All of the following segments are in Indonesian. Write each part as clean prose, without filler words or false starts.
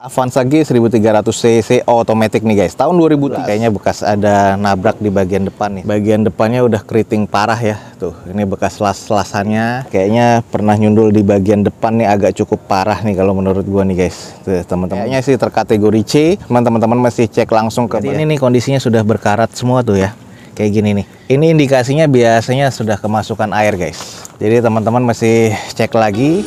Avanza G 1300 cc otomatis nih guys, tahun 2000. Kayaknya bekas ada nabrak di bagian depan nih. Bagian depannya udah keriting parah ya. Tuh, ini bekas las-lasannya. Kayaknya pernah nyundul di bagian depan nih, agak cukup parah nih kalau menurut gua nih guys. Tuh, teman-teman. Kayaknya sih terkategori C. Teman-teman masih cek langsung ke ini nih, kondisinya sudah berkarat semua tuh ya. Kayak gini nih. Ini indikasinya biasanya sudah kemasukan air guys. Jadi teman-teman masih cek lagi.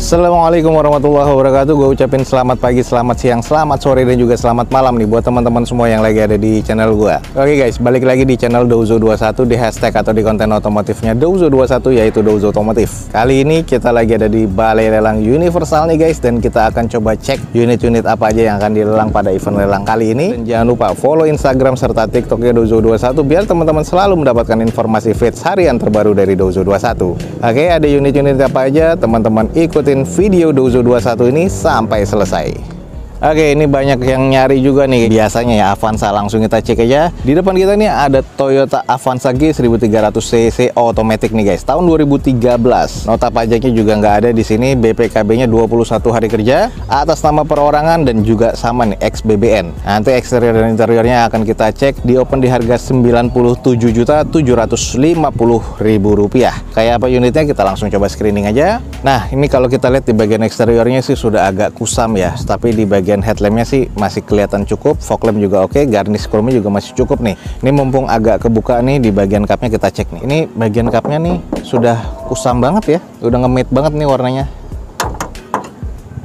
Assalamualaikum warahmatullahi wabarakatuh. Gue ucapin selamat pagi, selamat siang, selamat sore, dan juga selamat malam nih buat teman-teman semua yang lagi ada di channel gue. Oke guys, balik lagi di channel Douzo21 di hashtag atau di konten otomotifnya Douzo21, yaitu Douzo Otomotif. Kali ini kita lagi ada di Balai Lelang Universal nih guys, dan kita akan coba cek unit-unit apa aja yang akan dilelang pada event lelang kali ini. Dan jangan lupa follow Instagram serta TikToknya Douzo21 biar teman-teman selalu mendapatkan informasi feeds harian terbaru dari Douzo21. Oke, ada unit-unit apa aja, teman-teman ikutin video Douzo21 ini sampai selesai. Oke, ini banyak yang nyari juga nih biasanya ya Avanza. Langsung kita cek aja. Di depan kita nih ada Toyota Avanza G 1300 cc otomatis nih guys, tahun 2013. Nota pajaknya juga nggak ada di sini. BPKB-nya 21 hari kerja, atas nama perorangan, dan juga sama nih ex-BBN. Nanti eksterior dan interiornya akan kita cek. Di open di harga Rp97.750.000. Kayak apa unitnya, kita langsung coba screening aja. Nah, ini kalau kita lihat di bagian eksteriornya sih sudah agak kusam ya, tapi di bagian headlampnya sih masih kelihatan cukup, fog lamp juga oke, garnish chrome-nya juga masih cukup nih. Ini mumpung agak kebuka nih, di bagian cupnya kita cek nih. Ini bagian cupnya nih sudah kusam banget ya, udah nge-matte banget nih warnanya.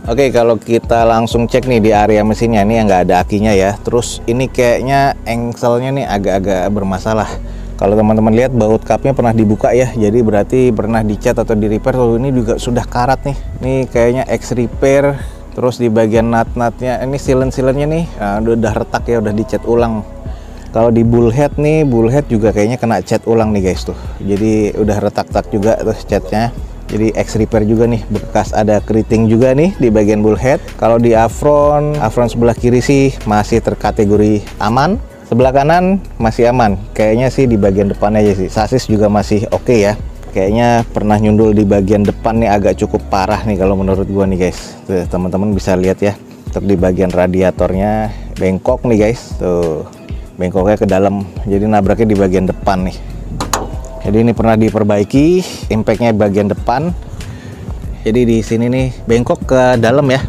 Oke, kalau kita langsung cek nih di area mesinnya nih yang nggak ada akinya ya. Terus ini kayaknya engselnya nih agak-agak bermasalah. Kalau teman-teman lihat baut cupnya pernah dibuka ya, jadi berarti pernah dicat atau di repair. Kalau ini juga sudah karat nih. Ini kayaknya ex repair. Terus di bagian nut-nutnya, ini silen-silennya nih udah retak ya, udah dicat ulang. Kalau di bullhead nih, bullhead juga kayaknya kena cat ulang nih guys tuh. Jadi udah retak-retak juga tuh catnya. Jadi ex repair juga nih, bekas ada keriting juga nih di bagian bullhead. Kalau di apron sebelah kiri sih masih terkategori aman. Sebelah kanan masih aman. Kayaknya sih di bagian depan aja sih. Sasis juga masih oke ya. Kayaknya pernah nyundul di bagian depan nih, agak cukup parah nih kalau menurut gua nih guys. Tuh, teman-teman bisa lihat ya. Untuk di bagian radiatornya bengkok nih guys. Tuh, bengkoknya ke dalam. Jadi nabraknya di bagian depan nih. Jadi ini pernah diperbaiki, impactnya bagian depan. Jadi di sini nih bengkok ke dalam ya.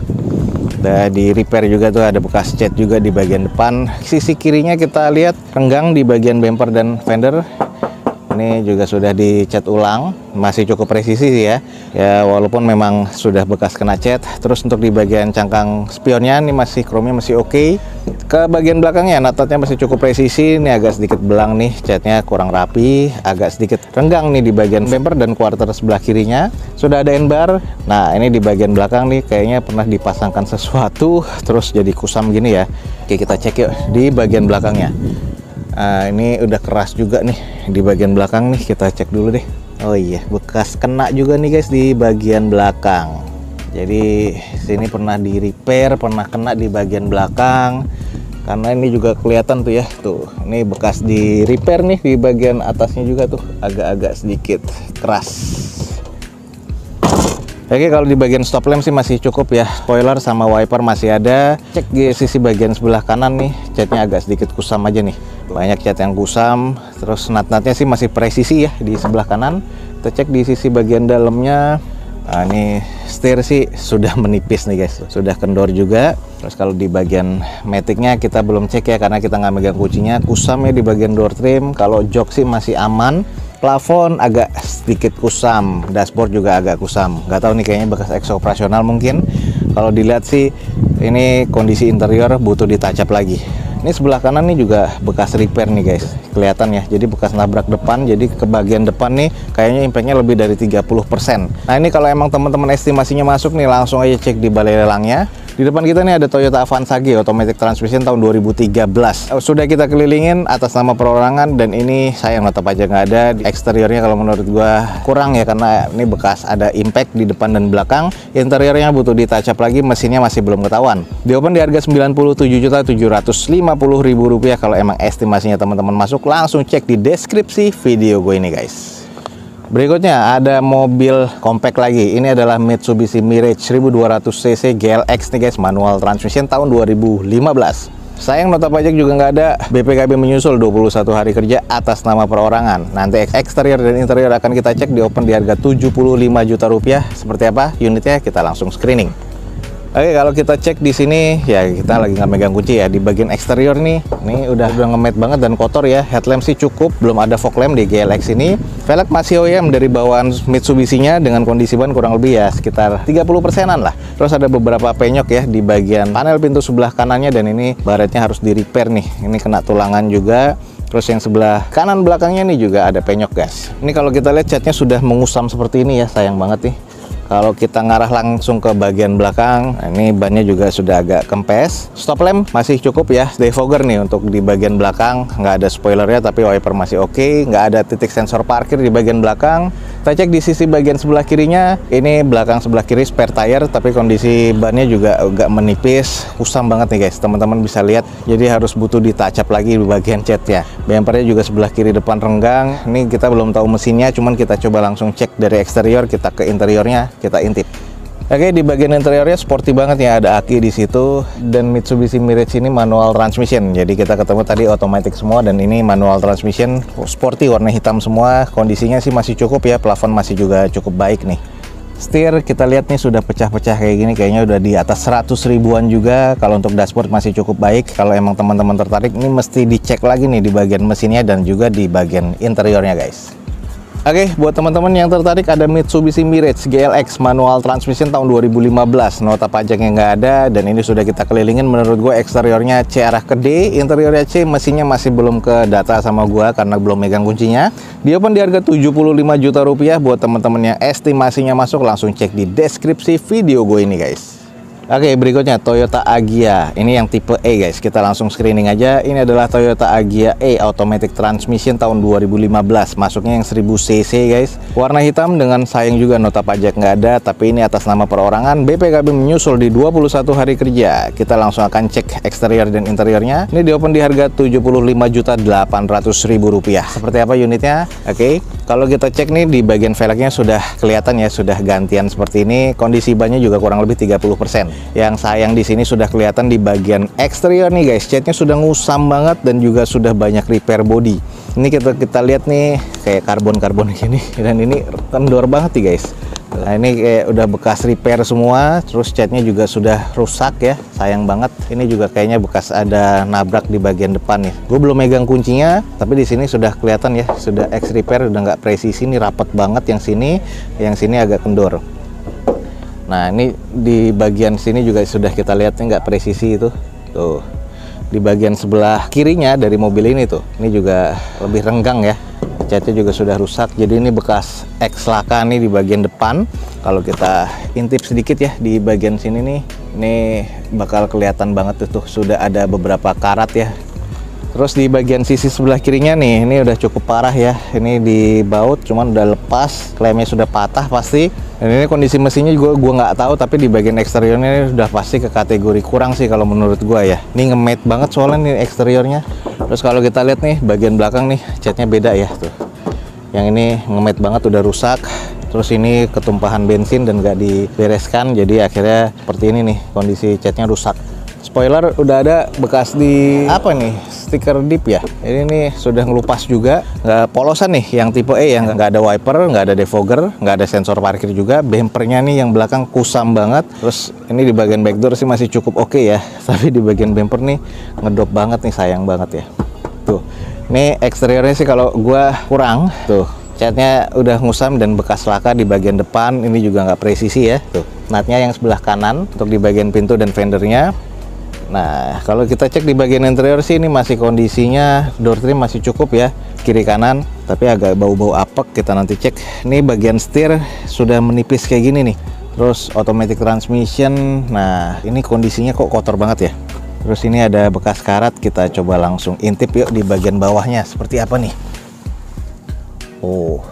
Udah di repair juga tuh, ada bekas cat juga di bagian depan. Sisi kirinya kita lihat renggang di bagian bumper dan fender. Ini juga sudah dicat ulang, masih cukup presisi sih ya. Ya walaupun memang sudah bekas kena cat. Terus untuk di bagian cangkang spionnya ini masih chrome-nya masih oke. Ke bagian belakangnya nut-nutnya masih cukup presisi. Ini agak sedikit belang nih, catnya kurang rapi, agak sedikit renggang nih di bagian bumper dan quarter sebelah kirinya. Sudah ada N-bar. Nah, ini di bagian belakang nih kayaknya pernah dipasangkan sesuatu terus jadi kusam gini ya. Oke, kita cek yuk di bagian belakangnya. Ini udah keras juga nih di bagian belakang nih, kita cek dulu deh. Oh iya, bekas kena juga nih guys di bagian belakang. Jadi sini pernah di repair, pernah kena di bagian belakang. Karena ini juga kelihatan tuh ya, tuh ini bekas di repair nih di bagian atasnya juga tuh, agak-agak sedikit keras. Oke, kalau di bagian stop lamp sih masih cukup ya. Spoiler sama wiper masih ada. Cek di sisi bagian sebelah kanan nih, catnya agak sedikit kusam aja nih. Banyak cat yang kusam. Terus nut-nutnya sih masih presisi ya di sebelah kanan. Kita cek di sisi bagian dalamnya. Nah, ini setir sih sudah menipis nih guys, sudah kendor juga. Terus kalau di bagian maticnya kita belum cek ya, karena kita nggak megang kuncinya. Kusam ya di bagian door trim. Kalau jok sih masih aman. Plafon agak sedikit kusam, dashboard juga agak kusam. Nggak tahu nih, kayaknya bekas ex operasional mungkin. Kalau dilihat sih ini kondisi interior butuh ditacap lagi. Ini sebelah kanan nih juga bekas repair nih guys, kelihatan ya. Jadi bekas nabrak depan, jadi ke bagian depan nih kayaknya impactnya lebih dari 30%. Nah, ini kalau emang teman-teman estimasinya masuk nih, langsung aja cek di balai lelangnya. Di depan kita nih ada Toyota Avanza G automatic transmission tahun 2013. Sudah kita kelilingin atas nama perorangan, dan ini sayang tetap aja nggak ada. Di eksteriornya kalau menurut gua kurang ya, karena ini bekas ada impact di depan dan belakang. Interiornya butuh di touch up lagi, mesinnya masih belum ketahuan. Di open di harga Rp97.750.000. Kalau emang estimasinya teman-teman masuk, langsung cek di deskripsi video gue ini guys. Berikutnya ada mobil compact lagi. Ini adalah Mitsubishi Mirage 1200cc GLX nih guys, manual transmission tahun 2015. Sayang nota pajak juga nggak ada, BPKB menyusul 21 hari kerja atas nama perorangan. Nanti eksterior dan interior akan kita cek di open di harga Rp75 juta. Seperti apa unitnya, kita langsung screening. Oke, kalau kita cek di sini ya, kita lagi nggak megang kunci ya. Di bagian eksterior nih, ini udah ngemet banget dan kotor ya. Headlamp sih cukup, belum ada fog lamp di GLX ini. Velg masih OEM dari bawaan Mitsubishi-nya, dengan kondisi ban kurang lebih ya sekitar 30%-an lah. Terus ada beberapa penyok ya di bagian panel pintu sebelah kanannya, dan ini baretnya harus di repair nih. Ini kena tulangan juga. Terus yang sebelah kanan belakangnya nih juga ada penyok guys. Ini kalau kita lihat catnya sudah mengusam seperti ini ya, sayang banget nih. Kalau kita ngarah langsung ke bagian belakang, ini bannya juga sudah agak kempes. Stop lamp masih cukup ya, defogger nih untuk di bagian belakang. Nggak ada spoilernya, tapi wiper masih oke. Nggak ada titik sensor parkir di bagian belakang. Kita cek di sisi bagian sebelah kirinya. Ini belakang sebelah kiri spare tire, tapi kondisi bannya juga agak menipis. Kusam banget nih guys, teman-teman bisa lihat. Jadi harus butuh di touch up lagi di bagian catnya. Bumpernya juga sebelah kiri depan renggang. Ini kita belum tahu mesinnya, cuman kita coba langsung cek dari eksterior, kita ke interiornya, kita intip. Oke, di bagian interiornya sporty banget ya, ada aki di situ, dan Mitsubishi Mirage ini manual transmission. Jadi kita ketemu tadi otomatis semua, dan ini manual transmission, sporty, warna hitam semua. Kondisinya sih masih cukup ya, plafon masih juga cukup baik nih. Setir kita lihat nih sudah pecah-pecah kayak gini, kayaknya udah di atas 100 ribuan juga. Kalau untuk dashboard masih cukup baik. Kalau emang teman-teman tertarik, ini mesti dicek lagi nih di bagian mesinnya dan juga di bagian interiornya guys. Oke, buat teman-teman yang tertarik, ada Mitsubishi Mirage GLX manual transmission tahun 2015. Nota pajaknya nggak ada, dan ini sudah kita kelilingin. Menurut gue eksteriornya C arah ke D, interiornya C, mesinnya masih belum ke data sama gue karena belum megang kuncinya. Di open di harga Rp75 juta. Buat teman-teman yang estimasinya masuk, langsung cek di deskripsi video gue ini guys. Oke, berikutnya Toyota Agya. Ini yang tipe E guys. Kita langsung screening aja. Ini adalah Toyota Agya E automatic transmission tahun 2015. Masuknya yang 1000cc guys. Warna hitam, dengan sayang juga nota pajak nggak ada, tapi ini atas nama perorangan. BPKB menyusul di 21 hari kerja. Kita langsung akan cek eksterior dan interiornya. Ini di open di harga Rp75.800.000. Seperti apa unitnya? Oke, kalau kita cek nih di bagian velgnya sudah kelihatan ya, sudah gantian seperti ini. Kondisi bannya juga kurang lebih 30%. Yang sayang di sini sudah kelihatan di bagian eksterior nih guys, catnya sudah ngusam banget dan juga sudah banyak repair body. Ini kita lihat nih kayak karbon gini, dan ini kendor banget nih guys. Nah, ini kayak udah bekas repair semua, terus catnya juga sudah rusak ya, sayang banget. Ini juga kayaknya bekas ada nabrak di bagian depan nih. Gue belum megang kuncinya, tapi di sini sudah kelihatan ya, sudah ex repair, udah nggak presisi. Ini rapet banget yang sini agak kendor. Nah, ini di bagian sini juga sudah kita lihat nih, nggak presisi itu. Tuh, di bagian sebelah kirinya dari mobil ini tuh, ini juga lebih renggang ya. Catnya juga sudah rusak. Jadi ini bekas X laka nih di bagian depan. Kalau kita intip sedikit ya di bagian sini nih, ini bakal kelihatan banget tuh, sudah ada beberapa karat ya. Terus di bagian sisi sebelah kirinya nih, ini udah cukup parah ya. Ini di baut, cuman udah lepas, klemnya sudah patah pasti. Dan ini kondisi mesinnya juga gua nggak tahu, tapi di bagian eksteriornya ini udah pasti ke kategori kurang sih kalau menurut gua ya. Ini nge-matte banget soalnya nih eksteriornya. Terus kalau kita lihat nih bagian belakang nih, catnya beda ya tuh. Yang ini nge-matte banget, udah rusak. Terus ini ketumpahan bensin dan nggak dibereskan, jadi akhirnya seperti ini nih, kondisi catnya rusak. Spoiler udah ada bekas di apa nih, stiker dip ya. Ini nih sudah ngelupas juga, nggak polosan nih yang tipe E, yang nggak ada wiper, nggak ada defogger, nggak ada sensor parkir juga. Bempernya nih yang belakang kusam banget. Terus ini di bagian back door sih masih cukup oke ya, tapi di bagian bumper nih ngedrop banget nih, sayang banget ya. Tuh, ini eksteriornya sih kalau gua kurang tuh. Catnya udah ngusam dan bekas laka di bagian depan. Ini juga nggak presisi ya. Tuh, natnya yang sebelah kanan untuk di bagian pintu dan fendernya. Nah, kalau kita cek di bagian interior sih ini masih kondisinya door trim masih cukup ya, kiri kanan, tapi agak bau-bau apek. Kita nanti cek. Ini bagian setir sudah menipis kayak gini nih. Terus automatic transmission. Nah, ini kondisinya kok kotor banget ya. Terus ini ada bekas karat, kita coba langsung intip yuk di bagian bawahnya. Seperti apa nih? Oh,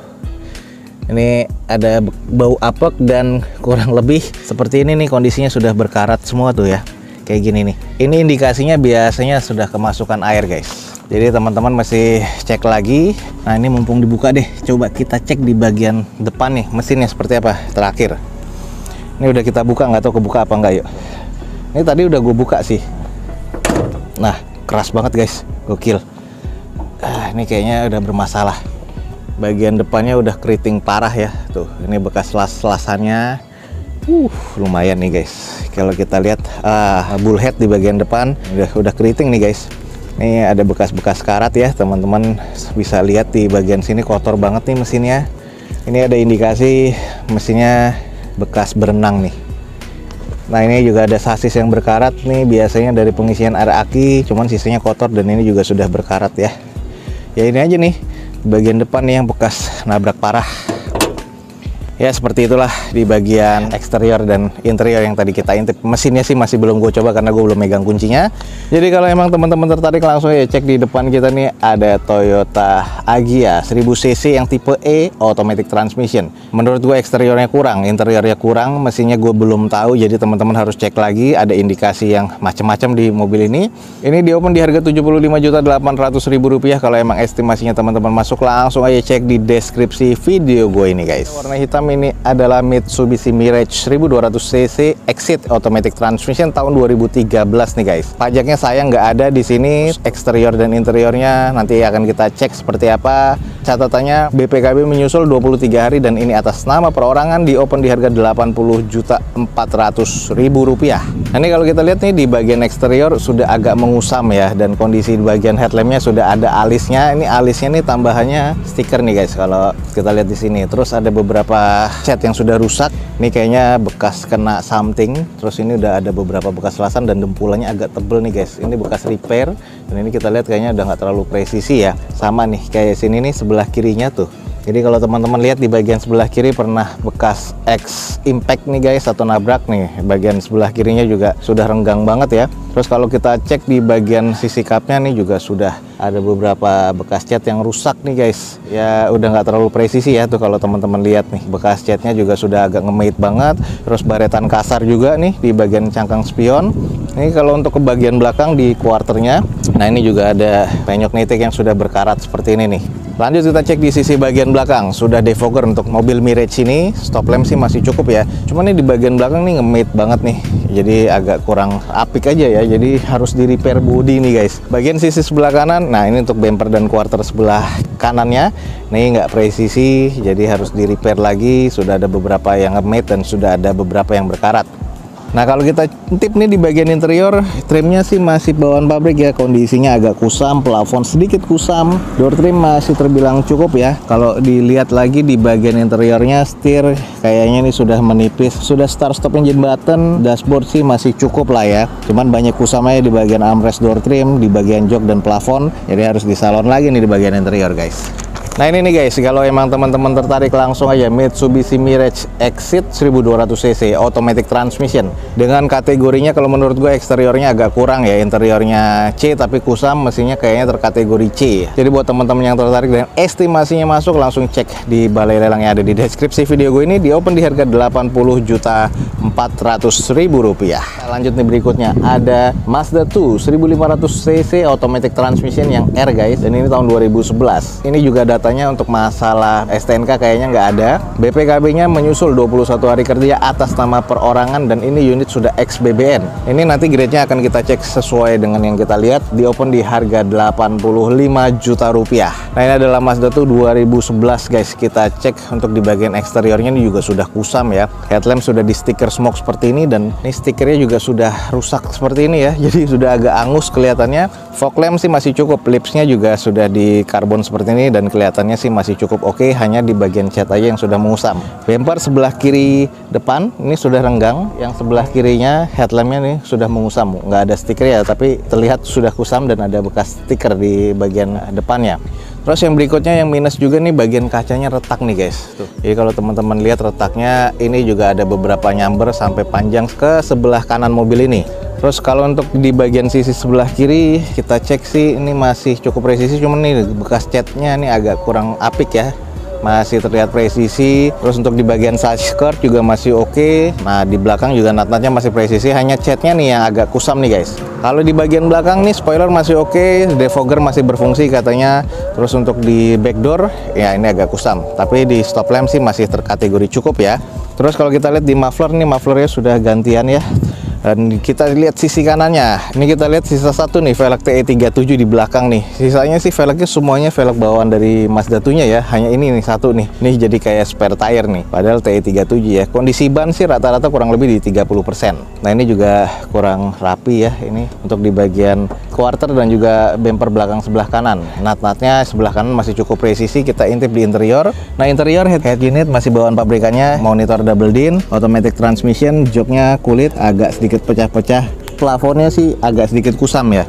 ini ada bau apek dan kurang lebih seperti ini nih kondisinya, sudah berkarat semua tuh ya. Kayak gini nih. Ini indikasinya biasanya sudah kemasukan air guys. Jadi teman-teman masih cek lagi. Nah ini mumpung dibuka deh, coba kita cek di bagian depan nih mesinnya seperti apa terakhir. Ini udah kita buka, nggak tahu kebuka apa enggak yuk. Ini tadi udah gue buka sih. Nah, keras banget guys, gokil. Ini kayaknya udah bermasalah. Bagian depannya udah keriting parah ya. Tuh, ini bekas las-lasannya. Lumayan nih guys. Kalau kita lihat bullhead di bagian depan udah keriting nih guys. Ini ada bekas-bekas karat ya, teman-teman bisa lihat di bagian sini kotor banget nih mesinnya. Ini ada indikasi mesinnya bekas berenang nih. Nah ini juga ada sasis yang berkarat nih, biasanya dari pengisian air aki, cuman sisanya kotor dan ini juga sudah berkarat ya. Ya ini aja nih, bagian depan nih yang bekas nabrak parah. Ya seperti itulah di bagian eksterior dan interior yang tadi kita intip. Mesinnya sih masih belum gue coba karena gue belum megang kuncinya. Jadi kalau emang teman-teman tertarik langsung ya cek di depan kita nih ada Toyota Agya 1000cc yang tipe E automatic transmission. Menurut gue eksteriornya kurang, interiornya kurang, mesinnya gue belum tahu. Jadi teman-teman harus cek lagi, ada indikasi yang macam-macam di mobil ini. Ini di open di harga Rp75.800.000. Kalau emang estimasinya teman-teman masuk, langsung aja cek di deskripsi video gue ini guys. Warna hitam ini adalah Mitsubishi Mirage 1200cc Exit automatic transmission tahun 2013 nih guys. Pajaknya sayang nggak ada di sini. Eksterior dan interiornya nanti akan kita cek seperti apa. Catatannya BPKB menyusul 23 hari dan ini atas nama perorangan, di open di harga Rp80.400.000. Nah ini kalau kita lihat nih di bagian eksterior sudah agak mengusam ya, dan kondisi di bagian headlampnya sudah ada alisnya. Ini alisnya nih tambahannya stiker nih guys kalau kita lihat di sini. Terus ada beberapa cat yang sudah rusak. Ini kayaknya bekas kena something. Terus ini udah ada beberapa bekas lasan dan dempulannya agak tebel nih guys. Ini bekas repair dan ini kita lihat kayaknya udah nggak terlalu presisi ya. Sama nih kayak sini nih sebelah kirinya tuh. Jadi kalau teman-teman lihat di bagian sebelah kiri pernah bekas X impact nih guys, atau nabrak nih. Bagian sebelah kirinya juga sudah renggang banget ya. Terus kalau kita cek di bagian sisi kapnya nih juga sudah ada beberapa bekas cat yang rusak nih guys. Ya udah nggak terlalu presisi ya tuh kalau teman-teman lihat nih. Bekas catnya juga sudah agak ngemait banget. Terus baretan kasar juga nih di bagian cangkang spion. Ini kalau untuk ke bagian belakang di quarternya. Nah ini juga ada penyok nitik yang sudah berkarat seperti ini nih. Lanjut kita cek di sisi bagian belakang. Sudah defogger untuk mobil Mirage ini. Stop lamp sih masih cukup ya. Cuman ini di bagian belakang nih ngemait banget nih. Jadi agak kurang apik aja ya. Jadi harus di repair body nih guys. Bagian sisi sebelah kanan. Nah ini untuk bumper dan quarter sebelah kanannya. Ini nggak presisi. Jadi harus di repair lagi. Sudah ada beberapa yang ngemait dan sudah ada beberapa yang berkarat. Nah kalau kita tip nih di bagian interior, trimnya sih masih bawaan pabrik ya, kondisinya agak kusam, plafon sedikit kusam, door trim masih terbilang cukup ya. Kalau dilihat lagi di bagian interiornya, setir kayaknya ini sudah menipis, sudah start stop engine button, dashboard sih masih cukup lah ya. Cuman banyak kusamanya di bagian armrest door trim, di bagian jok dan plafon, jadi harus disalon lagi nih di bagian interior guys. Nah ini nih guys, kalau emang teman-teman tertarik langsung aja Mitsubishi Mirage Exit 1200cc automatic transmission. Dengan kategorinya kalau menurut gue eksteriornya agak kurang ya, interiornya C tapi kusam, mesinnya kayaknya terkategori C. Jadi buat teman-teman yang tertarik dan estimasinya masuk, langsung cek di balai lelang yang ada di deskripsi video gue ini. Di open di harga Rp80.400.000. Lanjut nih berikutnya, ada Mazda 2 1500cc automatic transmission yang R guys, dan ini tahun 2011. Ini juga datanya untuk masalah STNK kayaknya nggak ada. BPKB-nya menyusul 21 hari kerja atas nama perorangan dan ini unit sudah ex-BBN. Ini nanti grade-nya akan kita cek sesuai dengan yang kita lihat. Di open di harga Rp85 juta. Nah ini adalah Mazda 2 2011 guys. Kita cek untuk di bagian eksteriornya ini juga sudah kusam ya. Headlamp sudah di stiker smoke seperti ini dan ini stikernya juga sudah rusak seperti ini ya. Jadi sudah agak angus kelihatannya. Fog lamp sih masih cukup. Lipsnya juga sudah di karbon seperti ini dan kelihatan perawatannya sih masih cukup oke, hanya di bagian cat aja yang sudah mengusam. Bumper sebelah kiri depan ini sudah renggang, yang sebelah kirinya headlampnya nih sudah mengusam. Nggak ada stiker ya, tapi terlihat sudah kusam dan ada bekas stiker di bagian depannya. Terus yang berikutnya yang minus juga nih, bagian kacanya retak nih guys. Tuh. Jadi kalau teman-teman lihat retaknya, ini juga ada beberapa nyamber sampai panjang ke sebelah kanan mobil ini. Terus kalau untuk di bagian sisi sebelah kiri, kita cek sih ini masih cukup presisi, cuman nih bekas catnya nih agak kurang apik ya. Masih terlihat presisi. Terus untuk di bagian side skirt juga masih oke. Nah di belakang juga nat-natnya masih presisi, hanya catnya nih yang agak kusam nih guys. Kalau di bagian belakang nih spoiler masih oke, defogger masih berfungsi katanya. Terus untuk di back door ya ini agak kusam, tapi di stop lamp sih masih terkategori cukup ya. Terus kalau kita lihat di muffler nih, mufflernya sudah gantian ya. Dan kita lihat sisi kanannya, ini kita lihat sisa satu nih velg TE37 di belakang nih. Sisanya sih velgnya semuanya velg bawaan dari Mazda 2 nya ya, hanya ini nih satu nih. Ini jadi kayak spare tire nih, padahal TE37 ya. Kondisi ban sih rata-rata kurang lebih di 30%. Nah ini juga kurang rapi ya, ini untuk di bagian quarter dan juga bumper belakang sebelah kanan. Nat-natnya sebelah kanan masih cukup presisi, kita intip di interior. Nah interior head unit masih bawaan pabrikannya, monitor double din, automatic transmission, joknya kulit agak sedikit pecah-pecah, plafonnya sih agak sedikit kusam ya.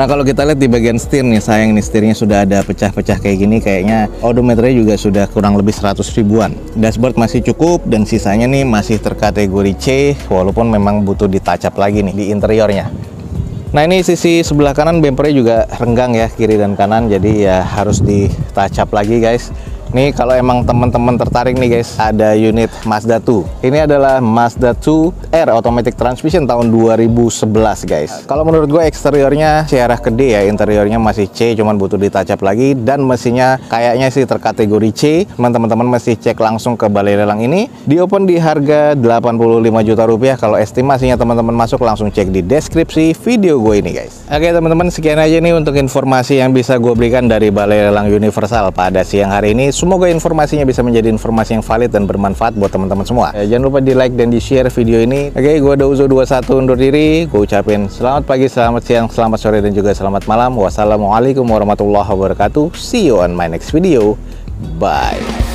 Nah kalau kita lihat di bagian setir nih, sayang nih setirnya sudah ada pecah-pecah kayak gini, kayaknya odometernya juga sudah kurang lebih 100 ribuan. Dashboard masih cukup dan sisanya nih masih terkategori C, walaupun memang butuh ditacap lagi nih di interiornya. Nah ini sisi sebelah kanan bumpernya juga renggang ya, kiri dan kanan, jadi ya harus ditacap lagi guys. Nih kalau emang teman-teman tertarik nih guys, ada unit Mazda 2. Ini adalah Mazda 2 R automatic transmission tahun 2011 guys. Kalau menurut gue eksteriornya C arah ke D ya, interiornya masih C, cuman butuh ditacap lagi, dan mesinnya kayaknya sih terkategori C. Teman-teman masih cek langsung ke balai lelang ini. Di open di harga 85 juta rupiah. Kalau estimasinya teman-teman masuk, langsung cek di deskripsi video gue ini guys. Oke teman-teman, sekian aja nih untuk informasi yang bisa gue berikan dari balai lelang Universal pada siang hari ini. Semoga informasinya bisa menjadi informasi yang valid dan bermanfaat buat teman-teman semua. Jangan lupa di like dan di share video ini. Oke, gue Dauzo21 undur diri. Gue ucapin selamat pagi, selamat siang, selamat sore, dan juga selamat malam. Wassalamualaikum warahmatullahi wabarakatuh. See you on my next video. Bye.